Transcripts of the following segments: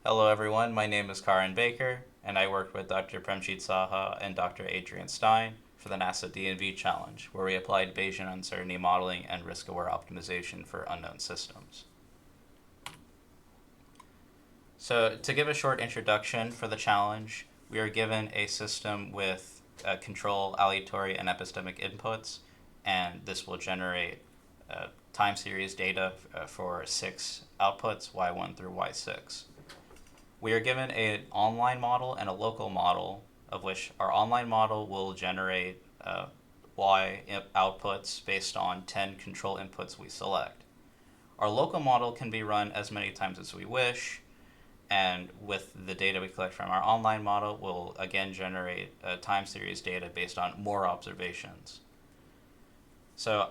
Hello everyone, my name is Karan Baker, and I worked with Dr. Premjit Saha and Dr. Adrian Stein for the NASA D&V Challenge, where we applied Bayesian uncertainty modeling and risk-aware optimization for unknown systems. So to give a short introduction for the challenge, we are given a system with control, aleatory, and epistemic inputs, and this will generate time series data for 6 outputs, y1 through y6. We are given an online model and a local model, of which our online model will generate y outputs based on 10 control inputs we select. Our local model can be run as many times as we wish, and with the data we collect from our online model, we'll again generate time series data based on more observations. So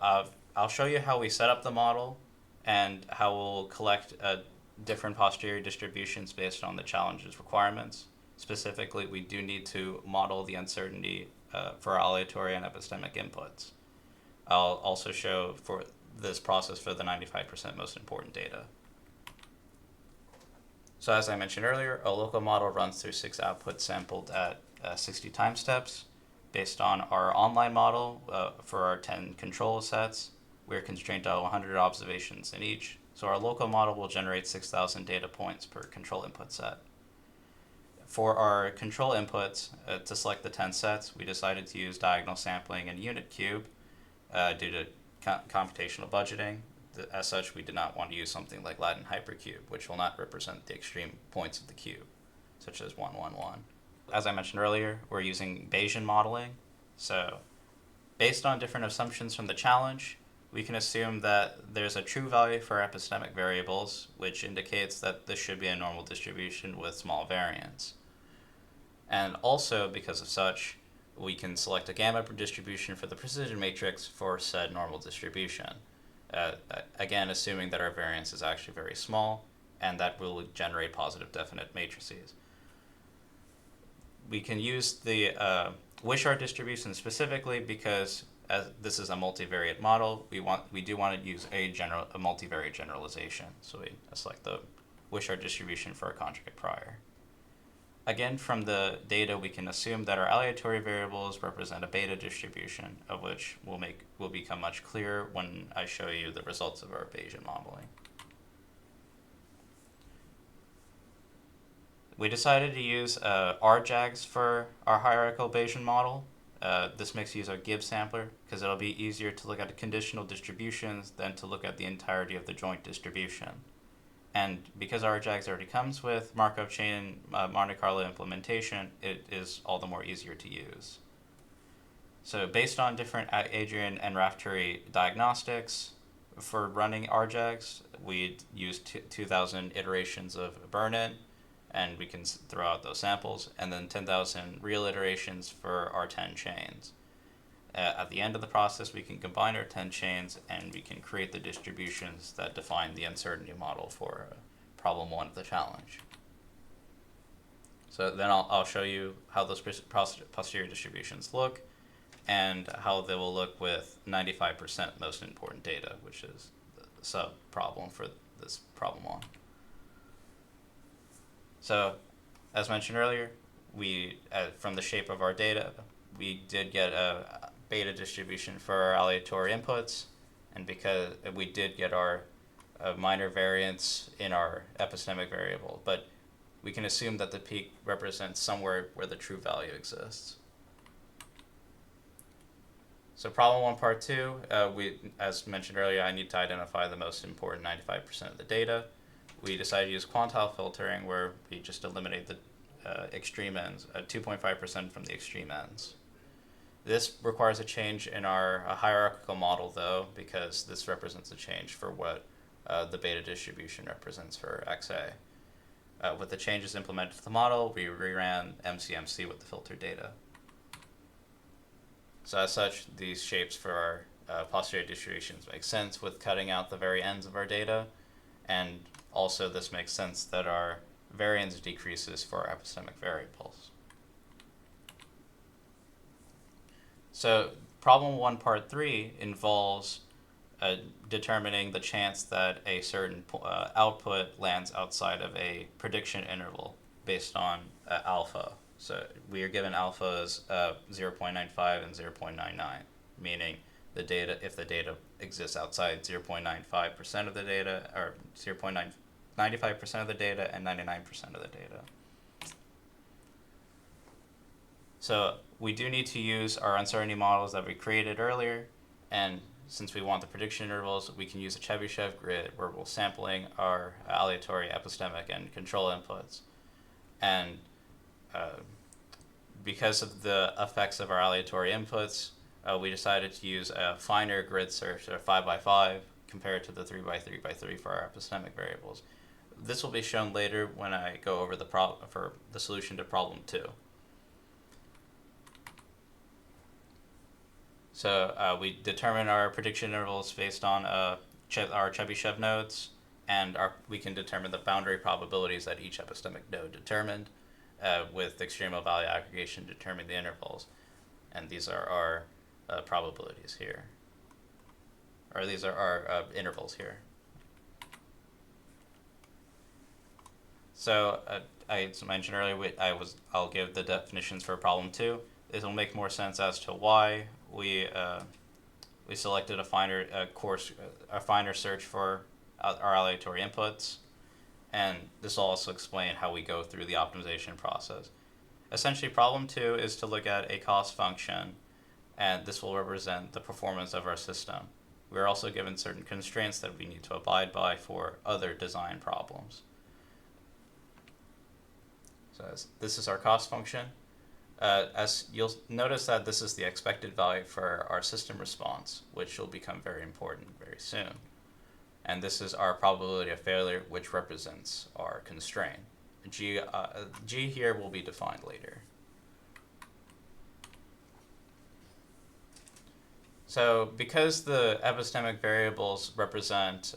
I'll show you how we set up the model and how we'll collect different posterior distributions based on the challenge's requirements. Specifically, we do need to model the uncertainty for aleatory and epistemic inputs. I'll also show for this process for the 95% most important data. So as I mentioned earlier, a local model runs through 6 outputs sampled at 60 time steps. Based on our online model for our 10 control sets, we're constrained to 100 observations in each. So our local model will generate 6,000 data points per control input set. For our control inputs, to select the 10 sets, we decided to use diagonal sampling and unit cube due to computational budgeting. As such, we did not want to use something like Latin hypercube, which will not represent the extreme points of the cube, such as 1, 1, 1. As I mentioned earlier, we're using Bayesian modeling. So based on different assumptions from the challenge, we can assume that there's a true value for epistemic variables, which indicates that this should be a normal distribution with small variance. And also, because of such, we can select a gamma distribution for the precision matrix for said normal distribution. Again, assuming that our variance is actually very small, and that will generate positive definite matrices. We can use the Wishart distribution specifically because as this is a multivariate model, we do want to use a multivariate generalization. So we select the Wishart distribution for our conjugate prior. Again, from the data, we can assume that our aleatory variables represent a beta distribution, of which will become much clearer when I show you the results of our Bayesian modeling. We decided to use RJAGs for our hierarchical Bayesian model. This makes use of Gibbs sampler because it'll be easier to look at conditional distributions than to look at the entirety of the joint distribution. And because RJAGs already comes with Markov chain Monte Carlo implementation, it is all the more easier to use. So based on different Adrian and Raftery diagnostics for running RJAGs, we used 2,000 iterations of burn-in, and we can throw out those samples, and then 10,000 real iterations for our 10 chains. At the end of the process, we can combine our 10 chains, and we can create the distributions that define the uncertainty model for problem 1 of the challenge. So then I'll show you how those posterior distributions look, and how they will look with 95% most important data, which is the sub-problem for this problem 1. So, as mentioned earlier, we from the shape of our data, we did get a beta distribution for our aleatory inputs, and because we did get our minor variance in our epistemic variable, but we can assume that the peak represents somewhere where the true value exists. So problem 1, part 2, as mentioned earlier, I need to identify the most important 95% of the data. We decided to use quantile filtering, where we just eliminate the extreme ends, 2.5% from the extreme ends. This requires a change in our hierarchical model, though, because this represents a change for what the beta distribution represents for XA. With the changes implemented to the model, we reran MCMC with the filtered data. So as such, these shapes for our posterior distributions make sense with cutting out the very ends of our data, and also this makes sense that our variance decreases for our epistemic variables. So problem 1, part 3 involves determining the chance that a certain output lands outside of a prediction interval based on alpha. So we are given alpha as 0.95 and 0.99, meaning the data, if the data exists outside 0.95% of the data, or 0.95% of the data and 99% of the data. So we do need to use our uncertainty models that we created earlier, and since we want the prediction intervals, we can use a Chebyshev grid where we're sampling our aleatory epistemic and control inputs. And because of the effects of our aleatory inputs, we decided to use a finer grid search, or 5x5, compared to the 3x3x3 for our epistemic variables. This will be shown later when I go over for the solution to problem 2. So we determine our prediction intervals based on our Chebyshev nodes, and we can determine the boundary probabilities that each epistemic node determined, with extremal value aggregation determining the intervals. And these are our probabilities here. Or these are our intervals here. So I mentioned earlier, I'll give the definitions for problem 2. This will make more sense as to why we selected a finer search for our aleatory inputs, and this will also explain how we go through the optimization process. Essentially, problem 2 is to look at a cost function, and this will represent the performance of our system. We're also given certain constraints that we need to abide by for other design problems. So this is our cost function. As you'll notice that this is the expected value for our system response, which will become very important very soon. And this is our probability of failure, which represents our constraint. G here will be defined later. So because the epistemic variables represent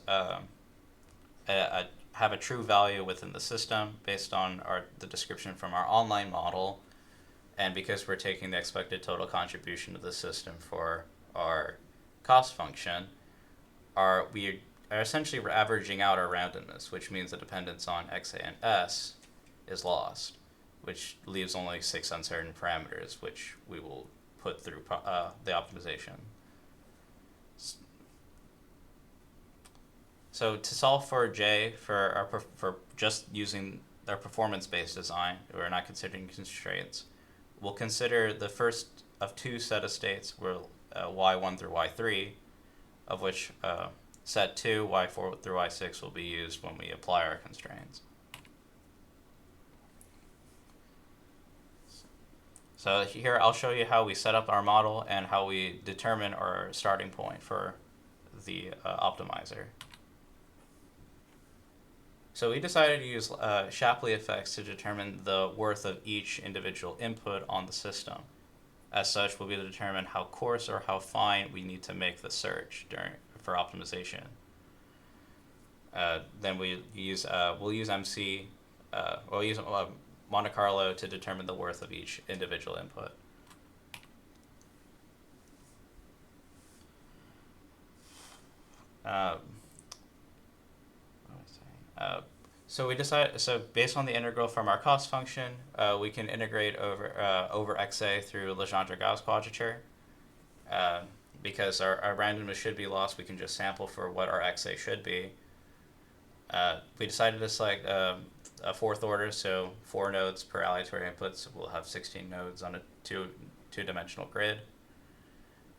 have a true value within the system based on the description from our online model, and because we're taking the expected total contribution of the system for our cost function, we are essentially averaging out our randomness, which means the dependence on XA and S is lost, which leaves only 6 uncertain parameters, which we will put through the optimization. So to solve for J, for just using our performance-based design, we're not considering constraints. We'll consider the first of 2 set of states, where y1 through y3, of which set 2, y4 through y6 will be used when we apply our constraints. So here I'll show you how we set up our model and how we determine our starting point for the optimizer. So we decided to use Shapley effects to determine the worth of each individual input on the system. As such, we'll be able to determine how coarse or how fine we need to make the search for optimization. Then we'll use MC, we'll use Monte Carlo to determine the worth of each individual input. So based on the integral from our cost function, we can integrate over XA through Legendre-Gauss quadrature. Because our randomness should be lost, we can just sample for what our XA should be. We decided to select a 4th order, so 4 nodes per aleatory input, so we'll have 16 nodes on a two-dimensional grid.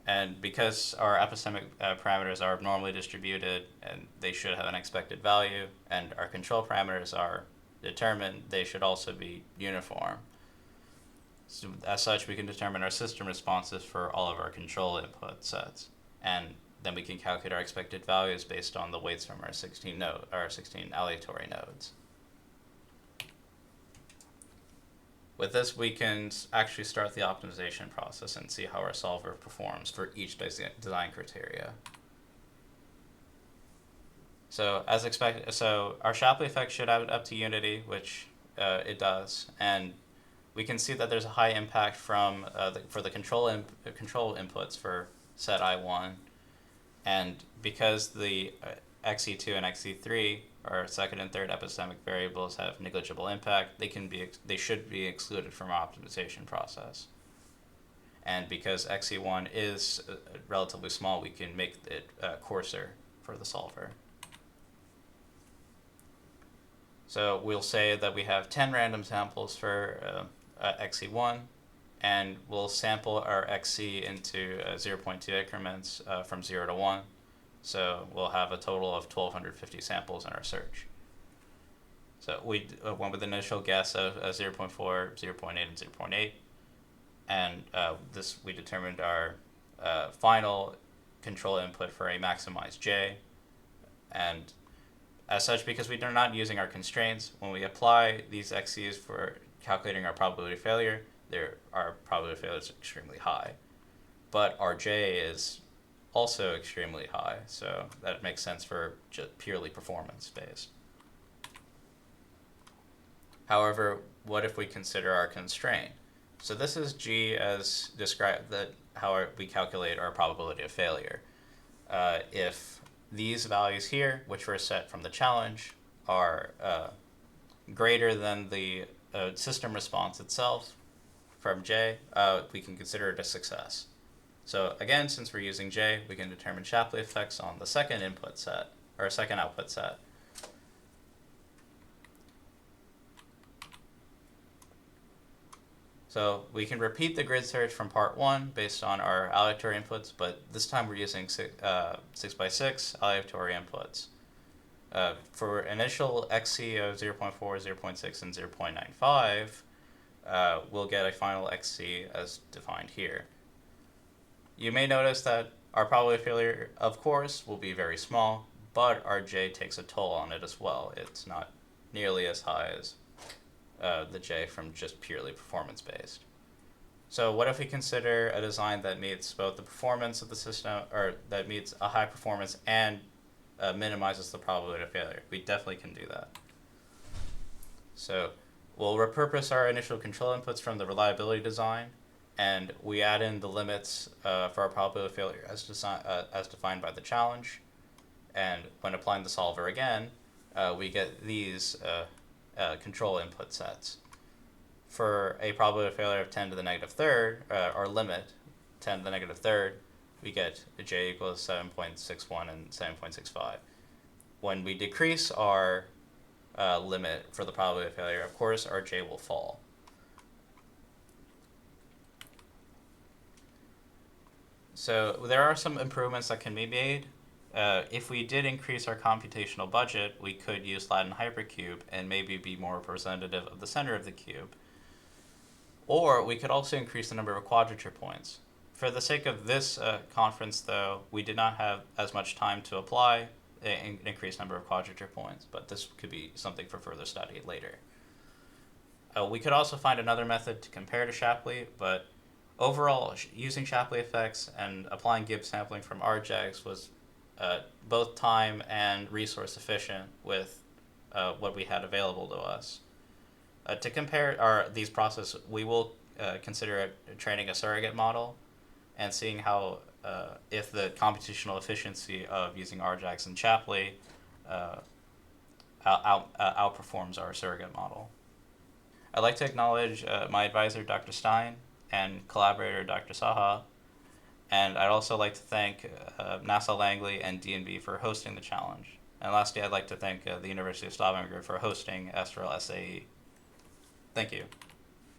And because our epistemic parameters are normally distributed and they should have an expected value, and our control parameters are determined, they should also be uniform. So as such, we can determine our system responses for all of our control input sets. And then we can calculate our expected values based on the weights from our 16 aleatory nodes. With this, we can actually start the optimization process and see how our solver performs for each design criteria. So as expected, our Shapley effect should add up to unity, which it does, and we can see that there's a high impact for the control inputs for set I1. And because the XE2 and XE3 our second and third epistemic variables have negligible impact, they should be excluded from our optimization process. And because XE1 is relatively small, we can make it coarser for the solver. So we'll say that we have 10 random samples for XE1, and we'll sample our XE into 0.2 increments from 0 to 1. So we'll have a total of 1,250 samples in our search. So we went with an initial guess of 0.4, 0.8, and 0.8. And we determined our final control input for a maximized J. And as such, because we are not using our constraints, when we apply these XEs for calculating our probability of failure, our probability of failure is extremely high. But our J is also extremely high, so that makes sense for just purely performance-based. However, what if we consider our constraint? So this is G as described, how we calculate our probability of failure. If these values here, which were set from the challenge, are greater than the system response itself from J, we can consider it a success. So again, since we're using J, we can determine Shapley effects on the second input set, or second output set. So we can repeat the grid search from part 1 based on our aleatory inputs, but this time we're using 6x6 aleatory inputs. For initial XC of 0.4, 0.6, and 0.95, we'll get a final XC as defined here. You may notice that our probability of failure, of course, will be very small, but our J takes a toll on it as well. It's not nearly as high as the J from just purely performance-based. So what if we consider a design that meets both the performance of the system, or that meets a high performance and minimizes the probability of failure? We definitely can do that. So we'll repurpose our initial control inputs from the reliability design, and we add in the limits for our probability of failure as defined by the challenge. And when applying the solver again, we get these control input sets. For a probability of failure of 10 to the negative third, our limit, 10 to the negative third, we get J equals 7.61 and 7.65. When we decrease our limit for the probability of failure, of course, our J will fall. So there are some improvements that can be made. If we did increase our computational budget, we could use Latin hypercube and maybe be more representative of the center of the cube. Or we could also increase the number of quadrature points. For the sake of this conference, though, we did not have as much time to apply an increased number of quadrature points, but this could be something for further study later. We could also find another method to compare to Shapley, but overall, using Shapley effects and applying Gibbs sampling from RJEGs was both time and resource efficient with what we had available to us. To compare these processes, we will consider training a surrogate model and seeing how if the computational efficiency of using RJEGs and Shapley outperforms our surrogate model. I'd like to acknowledge my advisor, Dr. Stein, and collaborator, Dr. Saha. And I'd also like to thank NASA Langley and DNB for hosting the challenge. And lastly, I'd like to thank the University of Stavanger for hosting SRA-E. Thank you.